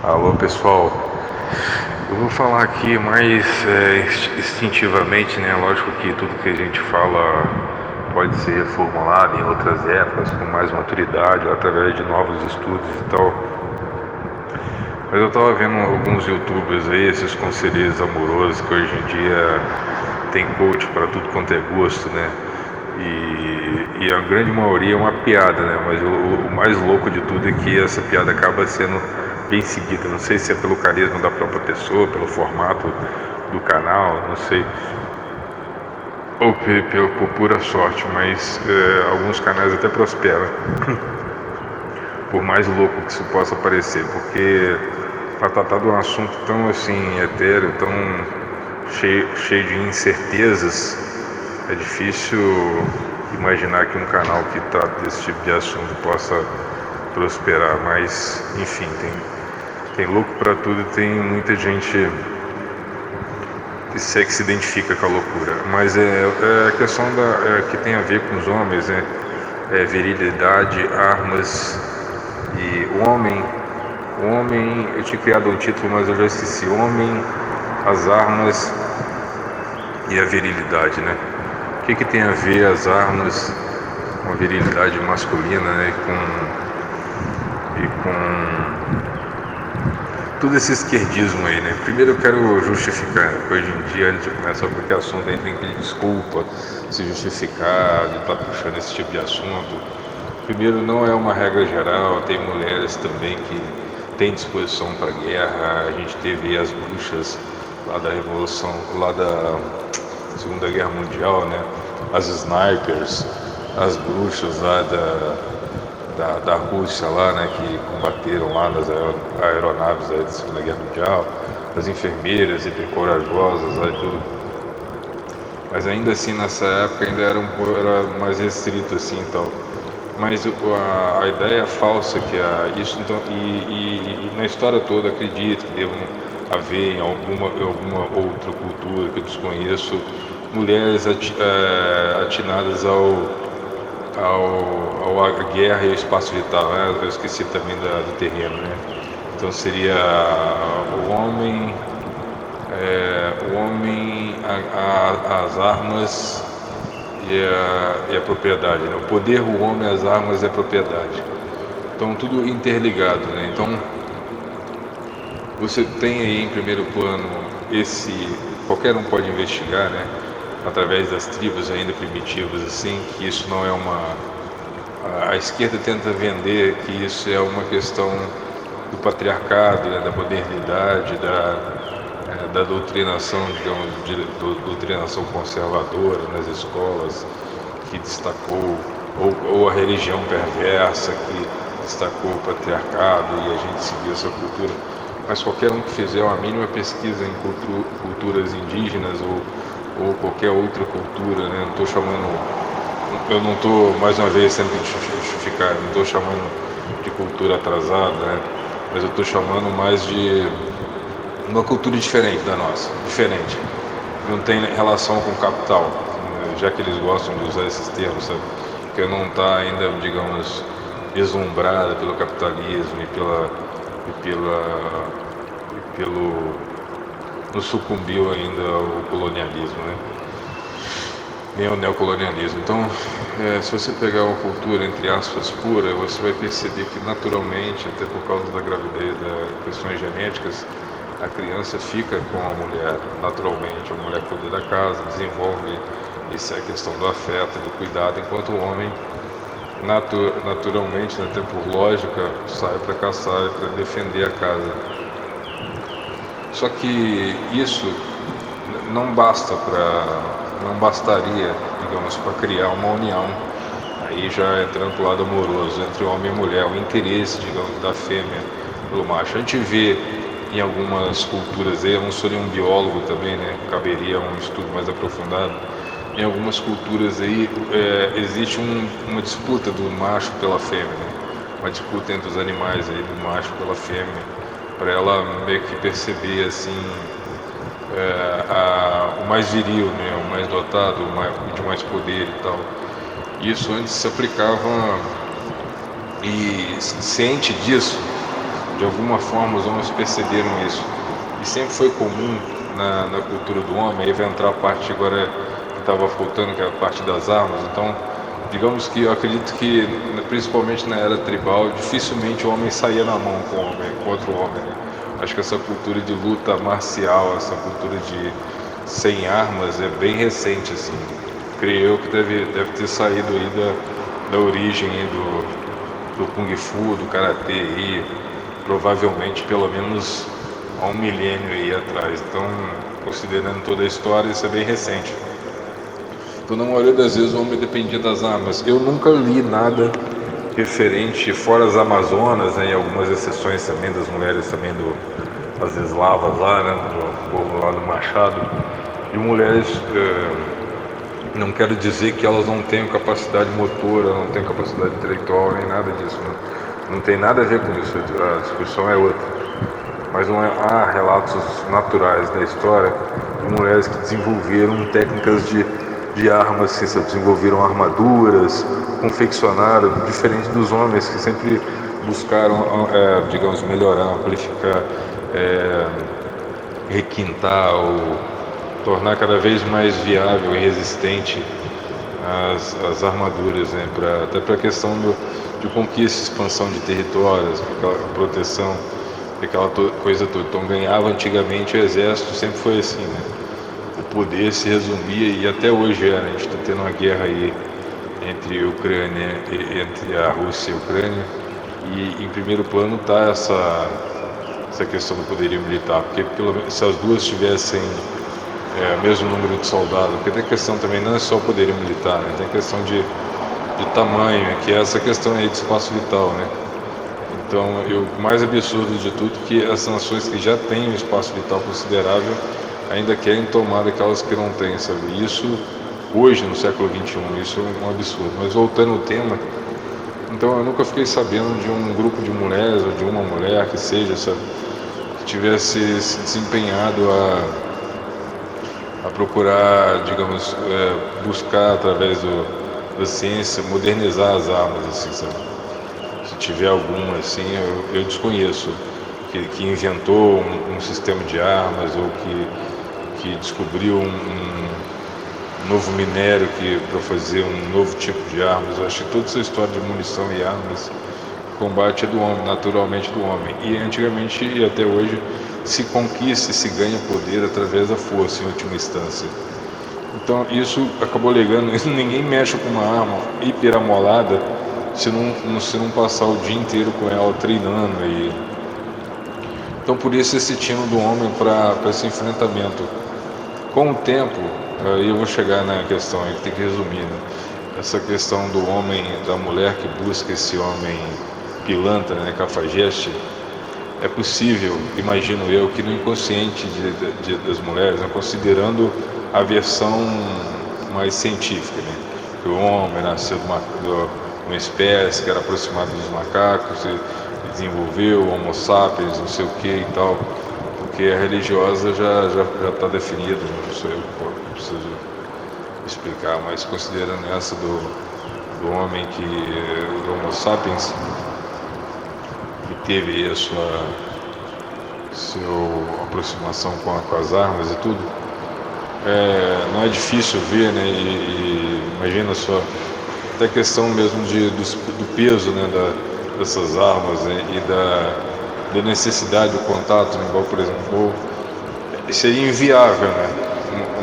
Alô pessoal, eu vou falar aqui mais instintivamente, né? Lógico que tudo que a gente fala pode ser formulado em outras épocas com mais maturidade ou através de novos estudos e tal. Mas eu tava vendo alguns youtubers aí, esses conselheiros amorosos que hoje em dia tem coach para tudo quanto é gosto, né? E a grande maioria é uma piada, né? Mas o mais louco de tudo é que essa piada acaba sendo bem seguida. Não sei se é pelo carisma da própria pessoa, pelo formato do canal, não sei, ou por pura sorte, mas alguns canais até prosperam, por mais louco que isso possa parecer, porque para tratar de um assunto tão assim etéreo, tão cheio de incertezas, é difícil imaginar que um canal que trata desse tipo de assunto possa prosperar, mas enfim, tem louco para tudo, tem muita gente que se identifica com a loucura, mas a questão que tem a ver com os homens, né? Virilidade, armas e o homem, eu tinha criado um título, mas eu já esqueci, o homem, as armas e a virilidade, né? O que tem a ver as armas com a virilidade masculina, né? E com todo esse esquerdismo aí, né? Primeiro eu quero justificar, hoje em dia, antes de começar qualquer assunto, a gente tem que pedir desculpa, se justificar de estar puxando esse tipo de assunto. Primeiro, não é uma regra geral, tem mulheres também que têm disposição para guerra. A gente teve as bruxas lá da Revolução, lá da Segunda Guerra Mundial, né? As snipers, as bruxas lá da Rússia lá, né, que combateram lá nas aeronaves da Segunda Guerra Mundial, as enfermeiras hipercorajosas lá e tudo. Mas ainda assim, nessa época ainda era mais restrito assim, então. Mas a ideia falsa que isso então, e na história toda acredito que devam haver em alguma outra cultura que eu desconheço, mulheres atinadas à guerra e ao espaço vital, né? Eu esqueci também do terreno, né? Então seria o homem, as armas e a propriedade, né? O poder, o homem, as armas e a propriedade. Então tudo interligado, né? Então você tem aí em primeiro plano qualquer um pode investigar, né? Através das tribos ainda primitivas, assim, que isso não é a esquerda tenta vender que isso é uma questão do patriarcado, né, da modernidade, da doutrinação, digamos, doutrinação conservadora nas escolas, que destacou, ou a religião perversa que destacou o patriarcado e a gente seguiu essa cultura. Mas qualquer um que fizer uma mínima pesquisa em culturas indígenas ou qualquer outra cultura, né? Eu não estou, mais uma vez, sempre justificar, não estou chamando de cultura atrasada, né? Mas eu estou chamando mais de uma cultura diferente da nossa, diferente. Não tem relação com o capital, né? Já que eles gostam de usar esses termos, sabe? Que não está ainda, digamos, deslumbrada pelo capitalismo não sucumbiu ainda ao colonialismo, né? Nem ao neocolonialismo. Então, se você pegar uma cultura, entre aspas, pura, você vai perceber que naturalmente, até por causa da gravidez, das questões genéticas, a criança fica com a mulher, naturalmente. A mulher cuida da casa, desenvolve a questão do afeto, do cuidado, enquanto o homem, naturalmente, até por lógica, sai para caçar e para defender a casa. Só que isso não bastaria, digamos, para criar uma união. Aí já entrando pro lado amoroso entre o homem e a mulher, o interesse, digamos, da fêmea pelo macho. A gente vê em algumas culturas aí, eu não sou nenhum biólogo também, né? Caberia um estudo mais aprofundado. Em algumas culturas aí existe uma disputa do macho pela fêmea, né? Uma disputa entre os animais aí do macho pela fêmea, para ela meio que perceber assim o mais viril, né? O mais dotado, de mais poder e tal. Isso antes se aplicava, e ciente disso, de alguma forma os homens perceberam isso. E sempre foi comum na cultura do homem, aí vai entrar a parte agora que estava faltando, que é a parte das armas. Então, digamos que eu acredito que, principalmente na era tribal, dificilmente o homem saía na mão com o homem, contra o homem, né? Acho que essa cultura de luta marcial, essa cultura de sem armas é bem recente, assim. Creio eu que deve ter saído aí da origem aí do Kung Fu, do Karatê aí, provavelmente pelo menos há um milênio aí atrás. Então, considerando toda a história, isso é bem recente. Então, na maioria das vezes o homem dependia das armas. Eu nunca li nada referente, fora as Amazonas, né, e algumas exceções também das mulheres também das eslavas lá, né, do povo lá do Machado, de mulheres, não quero dizer que elas não tenham capacidade motora, não tenham capacidade intelectual, nem nada disso, né? Não tem nada a ver com isso, a discussão é outra. Mas não há relatos naturais da história de mulheres que desenvolveram técnicas de armas, que desenvolveram armaduras, confeccionaram, diferente dos homens que sempre buscaram, digamos, melhorar, amplificar, requintar ou tornar cada vez mais viável e resistente as armaduras, né? Até para a questão de conquista, expansão de territórios, aquela proteção, aquela coisa toda. Então ganhava antigamente o exército, sempre foi assim, né? O poder se resumia, e até hoje a gente está tendo uma guerra aí entre Ucrânia, entre a Rússia e a Ucrânia, e em primeiro plano está essa questão do poderio militar, porque pelo menos se as duas tivessem o mesmo número de soldados, porque tem questão também, não é só o poderio militar, né? Tem questão de tamanho, que é essa questão aí de espaço vital, né? Então, o mais absurdo de tudo é que as nações que já têm um espaço vital considerável ainda querem tomar daquelas que não têm, sabe? Isso, hoje, no século XXI, isso é um absurdo. Mas voltando ao tema, então eu nunca fiquei sabendo de um grupo de mulheres ou de uma mulher que seja, sabe, que tivesse se desempenhado a procurar, digamos, buscar através da ciência modernizar as armas, assim, sabe? Se tiver alguma, assim, eu desconheço, que inventou um sistema de armas ou que descobriu um novo minério para fazer um novo tipo de armas. Eu acho que toda essa história de munição e armas, combate é do homem, naturalmente do homem. E antigamente e até hoje se conquista e se ganha poder através da força, em última instância. Então isso acabou legando, ninguém mexe com uma arma hiperamolada se não passar o dia inteiro com ela treinando. Então por isso esse tino do homem para esse enfrentamento. Com o tempo, eu vou chegar na questão aí que tem que resumir, né? Essa questão do homem, da mulher que busca esse homem pilantra, né, cafajeste, é possível, imagino eu, que no inconsciente das mulheres, né, considerando a versão mais científica, né, que o homem nasceu de uma espécie que era aproximada dos macacos e desenvolveu o Homo sapiens, não sei o que e tal, porque a religiosa já está definida, não sou eu que preciso explicar, mas considerando essa do homem do Homo sapiens, que teve a sua aproximação com as armas e tudo, não é difícil ver, né? E imagina só, até a questão mesmo do peso, né, dessas armas, né, e da necessidade do contato, né, igual, por exemplo, seria inviável, né,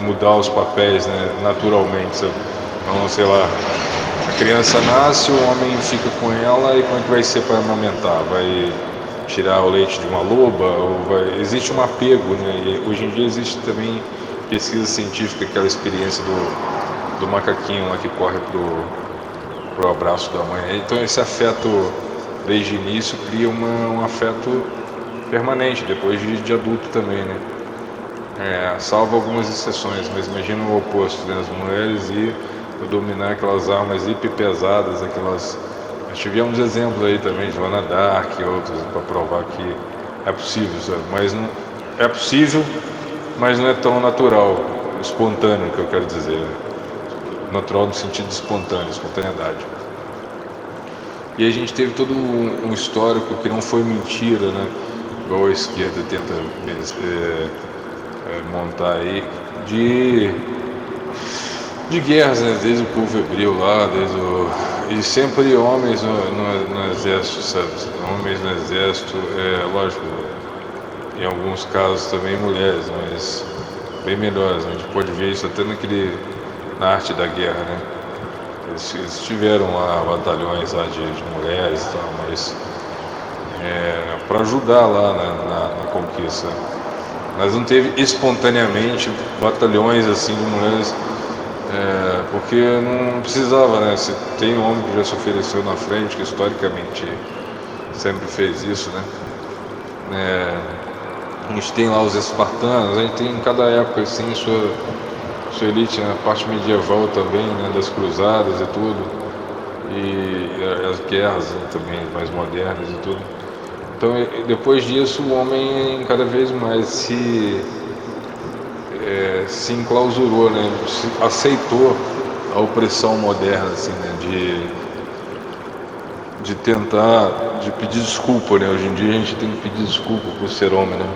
mudar os papéis, né, naturalmente, sabe? Então, sei lá, a criança nasce, o homem fica com ela, e como é que vai ser para amamentar? Vai tirar o leite de uma loba? Existe um apego, né? E hoje em dia existe também pesquisa científica, aquela experiência do macaquinho lá que corre pro abraço da mãe. Então esse afeto, desde o início, cria um afeto permanente, depois de adulto também, né? Salvo algumas exceções, mas imagina o oposto, né? As mulheres dominar aquelas armas hiper pesadas, aquelas... Nós tivemos exemplos aí também de Joana d'Arc e outros, para provar que é possível, sabe? Mas não é possível, mas não é tão natural, espontâneo, que eu quero dizer, né? Natural no sentido de espontâneo, espontaneidade. E a gente teve todo um histórico que não foi mentira, né? Igual a esquerda tenta montar aí, de guerras, né? Desde o povo hebreu lá, e sempre homens no exército, sabe? Homens no exército, lógico, em alguns casos também mulheres, mas bem melhores. A gente pode ver isso até na arte da guerra, né? Eles tiveram lá batalhões lá de mulheres e tal, mas para ajudar lá na conquista. Mas não teve espontaneamente batalhões assim de mulheres, porque não precisava, né? Se tem um homem que já se ofereceu na frente, que historicamente sempre fez isso, né? A gente tem lá os espartanos, a gente tem em cada época assim sua elite, né? A parte medieval também, né? Das cruzadas e tudo, e as guerras, né? Também mais modernas e tudo. Então depois disso o homem cada vez mais se enclausurou, né? Aceitou a opressão moderna, assim, né? De tentar, de pedir desculpa, né? Hoje em dia a gente tem que pedir desculpa por ser homem, né?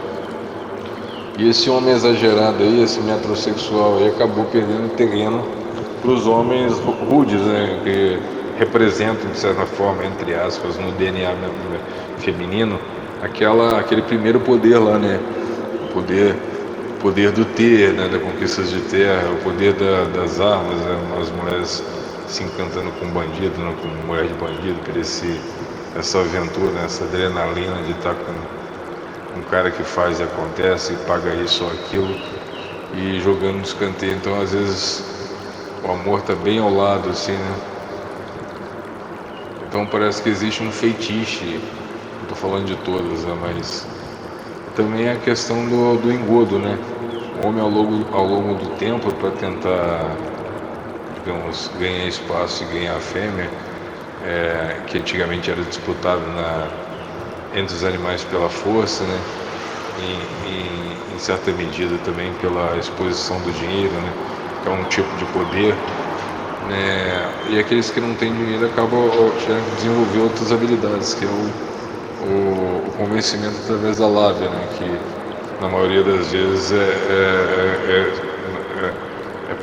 E esse homem exagerado aí, esse metrosexual aí, acabou perdendo terreno para os homens rudes, né? Que representam, de certa forma, entre aspas, no DNA feminino, aquele primeiro poder lá, né? O poder do ter, né? Da conquista de terra, o poder das armas, né? As mulheres se encantando com bandido, né? Com mulher de bandido, querer essa aventura, né? Essa adrenalina de estar com um cara que faz e acontece, e paga isso ou aquilo, e jogando no escanteio. Então às vezes o amor tá bem ao lado, assim, né? Então parece que existe um feitiço, não tô falando de todas, né? Mas também a questão do engodo, né? O homem ao longo do tempo, para tentar, digamos, ganhar espaço e ganhar fêmea, que antigamente era disputado entre os animais pela força, né? Em certa medida também pela exposição do dinheiro, né? Que é um tipo de poder, né? E aqueles que não têm dinheiro acabam tendo que desenvolver outras habilidades, que é o convencimento através da lábia, né? Que na maioria das vezes é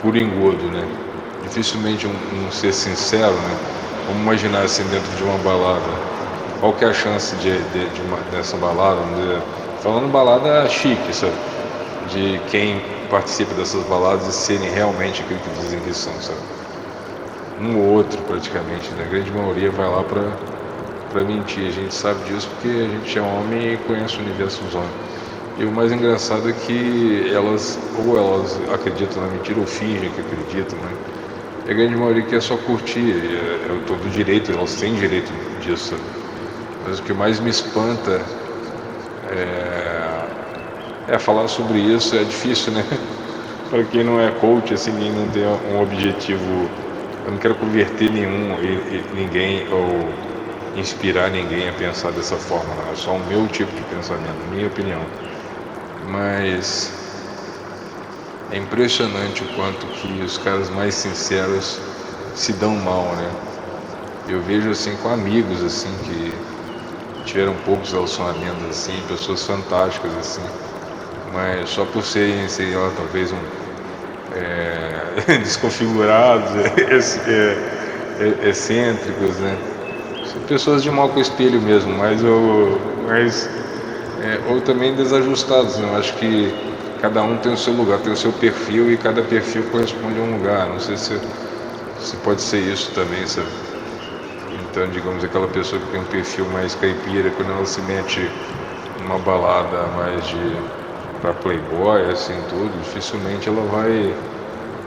por engodo, né? Dificilmente um ser sincero, né? Vamos imaginar assim dentro de uma balada. Qual que é a chance dessa balada, vamos dizer, falando balada chique, sabe? De quem participa dessas baladas e serem realmente aquilo que dizem que são, sabe? Um ou outro praticamente, né? A grande maioria vai lá pra mentir. A gente sabe disso porque a gente é homem e conhece o universo dos homens. E o mais engraçado é que elas acreditam na mentira ou fingem que acreditam, né? E a grande maioria quer só curtir, todo direito, elas têm direito disso, sabe? Mas o que mais me espanta falar sobre isso. É difícil, né? Para quem não é coach, assim, quem não tem um objetivo. Eu não quero converter ninguém ou inspirar ninguém a pensar dessa forma, não. É só o meu tipo de pensamento, minha opinião. Mas é impressionante o quanto que os caras mais sinceros se dão mal, né? Eu vejo assim com amigos assim que tiveram poucos relacionamentos assim, pessoas fantásticas assim, mas só por serem, sei lá, talvez desconfigurados, excêntricos, né? São pessoas de mal com espelho mesmo, ou também desajustados, né? Eu acho que cada um tem o seu lugar, tem o seu perfil e cada perfil corresponde a um lugar. Não sei se pode ser isso também, sabe? Então, digamos, aquela pessoa que tem um perfil mais caipira, quando ela se mete numa balada mais pra playboy, assim, tudo, dificilmente ela vai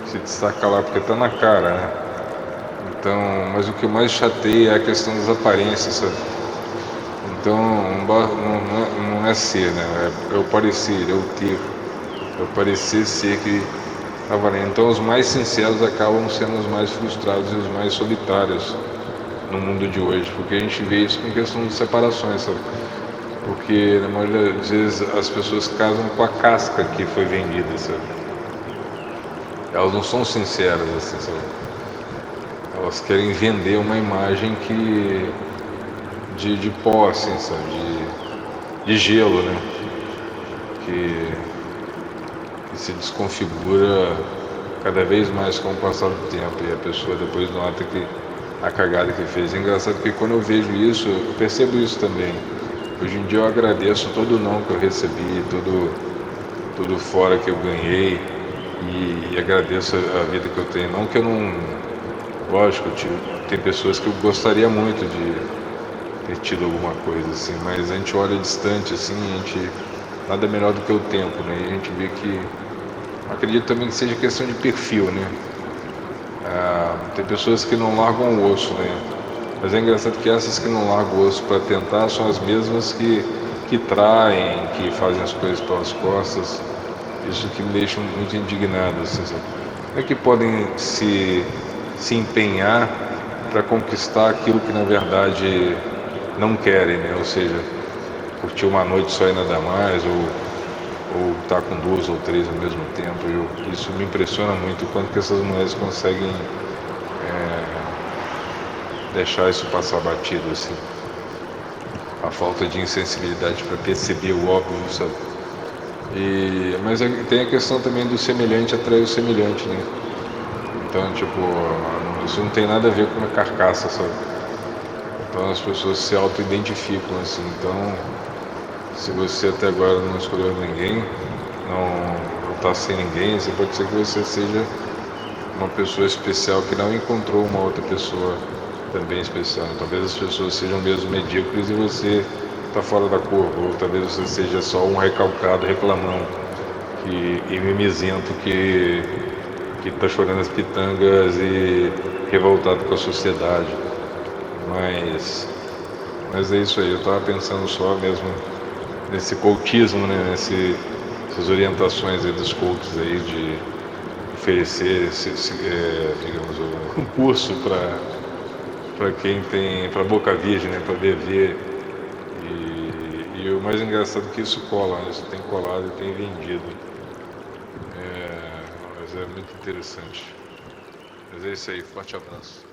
se destacar lá, porque tá na cara, né? Então, mas o que mais chateia é a questão das aparências, sabe? Então, não é ser, né? É o parecer, é o ter. É o parecer ser que tá valendo. Então, os mais sinceros acabam sendo os mais frustrados e os mais solitários no mundo de hoje, porque a gente vê isso com questão de separações, sabe? Porque na maioria das vezes as pessoas casam com a casca que foi vendida, sabe? Elas não são sinceras, assim, sabe? Elas querem vender uma imagem que de pó, assim, sabe? De gelo, né? Que se desconfigura cada vez mais com o passar do tempo e a pessoa depois nota que a cagada que fez. É engraçado que quando eu vejo isso, eu percebo isso também. Hoje em dia eu agradeço todo o não que eu recebi, tudo fora que eu ganhei e agradeço a vida que eu tenho. Não que eu não. Lógico, tem pessoas que eu gostaria muito de ter tido alguma coisa assim, mas a gente olha distante assim, a gente nada melhor do que o tempo, né? E a gente vê que acredito também que seja questão de perfil, né? Tem pessoas que não largam o osso, né? Mas é engraçado que essas que não largam o osso para tentar são as mesmas que traem, que fazem as coisas pelas costas. Isso que me deixa muito indignado, assim, sabe? Como é que podem se empenhar para conquistar aquilo que na verdade não querem, né? Ou seja, curtir uma noite só e nada mais, ou estar com duas ou três ao mesmo tempo. Isso me impressiona muito, o quanto que essas mulheres conseguem deixar isso passar batido, assim. A falta de insensibilidade para perceber o óbvio, sabe? Mas tem a questão também do semelhante atrair o semelhante, né? Então, tipo, isso não tem nada a ver com a carcaça, sabe? Então as pessoas se auto-identificam, assim. Então, se você até agora não escolheu ninguém, não está sem ninguém, você pode ser que você seja uma pessoa especial que não encontrou uma outra pessoa também especial. Talvez as pessoas sejam mesmo medíocres e você está fora da curva, ou talvez você seja só um recalcado reclamão e mimizento que está chorando as pitangas e revoltado com a sociedade. Mas é isso aí, eu estava pensando só mesmo nesse cultismo, né? Essas orientações aí dos cultos aí de oferecer digamos, um curso para quem tem, para boca virgem, né? Para beber. E o mais engraçado é que isso cola, né? Isso tem colado e tem vendido. Mas é muito interessante. Mas é isso aí, forte abraço.